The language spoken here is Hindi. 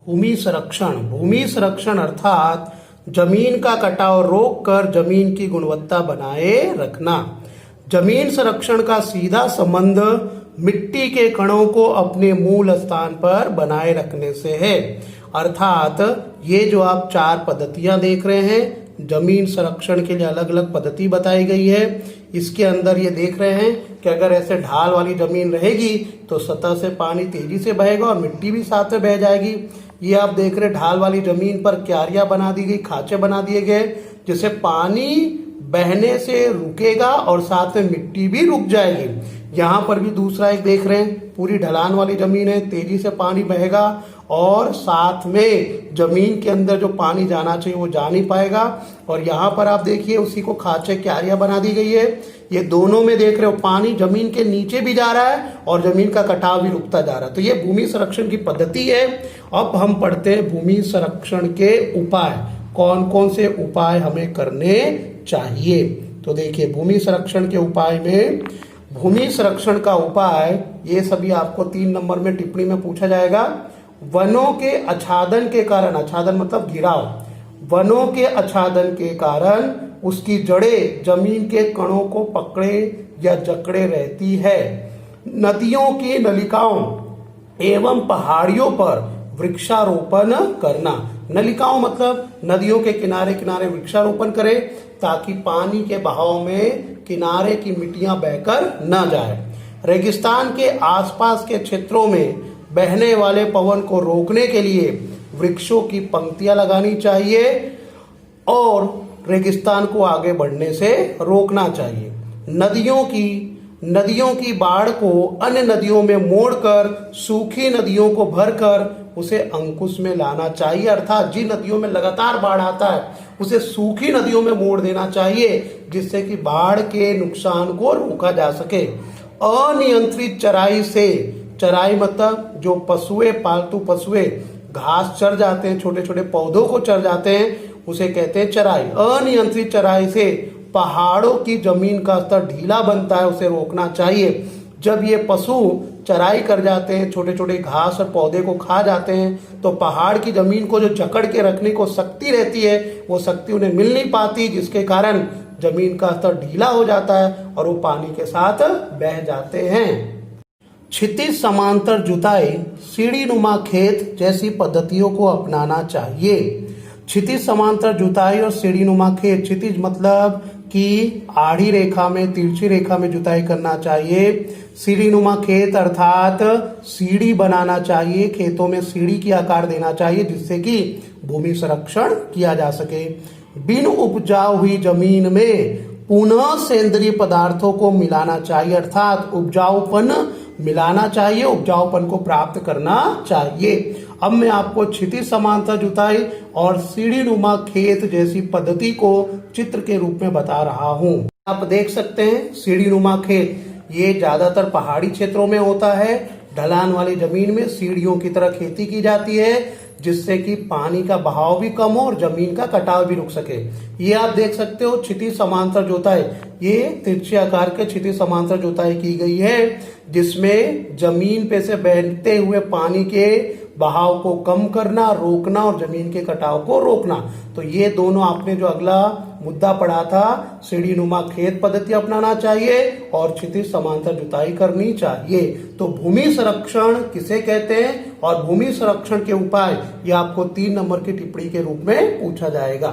भूमि संरक्षण अर्थात जमीन का कटाव रोककर जमीन की गुणवत्ता बनाए रखना। जमीन संरक्षण का सीधा संबंध मिट्टी के कणों को अपने मूल स्थान पर बनाए रखने से है। अर्थात ये जो आप 4 पद्धतियां देख रहे हैं, जमीन संरक्षण के लिए अलग अलग पद्धति बताई गई है। इसके अंदर ये देख रहे हैं कि अगर ऐसे ढाल वाली जमीन रहेगी तो सतह से पानी तेजी से बहेगा और मिट्टी भी साथ में बह जाएगी। ये आप देख रहे ढाल वाली जमीन पर क्यारियां बना दी गई, खांचे बना दिए गए, जिससे पानी बहने से रुकेगा और साथ में मिट्टी भी रुक जाएगी। यहाँ पर भी दूसरा एक देख रहे हैं, पूरी ढलान वाली जमीन है, तेजी से पानी बहेगा और साथ में जमीन के अंदर जो पानी जाना चाहिए वो जा नहीं पाएगा। और यहाँ पर आप देखिए उसी को खांचे क्यारियां बना दी गई है। ये दोनों में देख रहे हो पानी जमीन के नीचे भी जा रहा है और जमीन का कटाव भी रुकता जा रहा है। तो ये भूमि संरक्षण की पद्धति है। अब हम पढ़ते हैं भूमि संरक्षण के उपाय, कौन कौन से उपाय हमें करने चाहिए। तो देखिए भूमि संरक्षण के उपाय में, भूमि संरक्षण का उपाय ये सभी आपको 3 नंबर में टिप्पणी में पूछा जाएगा। वनों के आच्छादन के कारण, आच्छादन मतलब घिराव, वनों के आच्छादन के कारण उसकी जड़ें जमीन के कणों को पकड़े या जकड़े रहती है। नदियों की नलिकाओं एवं पहाड़ियों पर वृक्षारोपण करना। नलिकाओं मतलब नदियों के किनारे किनारे वृक्षारोपण करें ताकि पानी के बहाव में किनारे की मिट्टियां बहकर न जाए। रेगिस्तान के आसपास के क्षेत्रों में बहने वाले पवन को रोकने के लिए वृक्षों की पंक्तियां लगानी चाहिए और रेगिस्तान को आगे बढ़ने से रोकना चाहिए। नदियों की बाढ़ को अन्य नदियों में मोड़कर सूखी नदियों को भरकर उसे अंकुश में लाना चाहिए। अर्थात जिन नदियों में लगातार बाढ़ आता है उसे सूखी नदियों में मोड़ देना चाहिए, जिससे कि बाढ़ के नुकसान को रोका जा सके। अनियंत्रित चराई से, चराई मतलब जो पशुए, पालतू पशुए घास चर जाते हैं, छोटे छोटे पौधों को चर जाते हैं, उसे कहते हैं चराई। अनियंत्रित चराई से पहाड़ों की जमीन का स्तर ढीला बनता है, उसे रोकना चाहिए। जब ये पशु चराई कर जाते हैं, छोटे छोटे घास और पौधे को खा जाते हैं, तो पहाड़ की जमीन को जो जकड़ के रखने को शक्ति रहती है वो शक्ति उन्हें मिल नहीं पाती, जिसके कारण जमीन का स्तर ढीला हो जाता है और वो पानी के साथ बह जाते हैं। क्षितिज समांतर जुताई, सीढ़ी नुमा खेत जैसी पद्धतियों को अपनाना चाहिए। क्षितिज समांतर जुताई और सीढ़ी नुमा खेत, क्षितिज मतलब कि आड़ी रेखा में, तिरछी रेखा में जुताई करना चाहिए। सीढ़ी नुमा खेत अर्थात सीढ़ी बनाना चाहिए, खेतों में सीढ़ी की आकार देना चाहिए जिससे कि भूमि संरक्षण किया जा सके। बिन उपजाऊ हुई जमीन में पुनः सेंद्रीय पदार्थों को मिलाना चाहिए, अर्थात उपजाऊपन मिलाना चाहिए, उपजाऊपन को प्राप्त करना चाहिए। अब मैं आपको क्षितिज समांतर जुताई और सीढ़ी नुमा खेत जैसी पद्धति को चित्र के रूप में बता रहा हूं। आप देख सकते हैं सीढ़ी नुमा खेत, ये ज्यादातर पहाड़ी क्षेत्रों में होता है। ढलान वाली जमीन में सीढ़ियों की तरह खेती की जाती है, जिससे कि पानी का बहाव भी कम हो और जमीन का कटाव भी रुक सके। ये आप देख सकते हो क्षितिज समांतर जुताई, ये तिरछे आकार के क्षितिज समांतर जुताई की गई है, जिसमें जमीन पे से बहते हुए पानी के बहाव को कम करना, रोकना और जमीन के कटाव को रोकना। तो ये दोनों आपने जो अगला मुद्दा पढ़ा था, सीढ़ी नुमा खेत पद्धति अपनाना चाहिए और क्षितिज समांतर जुताई करनी चाहिए। तो भूमि संरक्षण किसे कहते हैं और भूमि संरक्षण के उपाय, ये आपको 3 नंबर की टिप्पणी के रूप में पूछा जाएगा।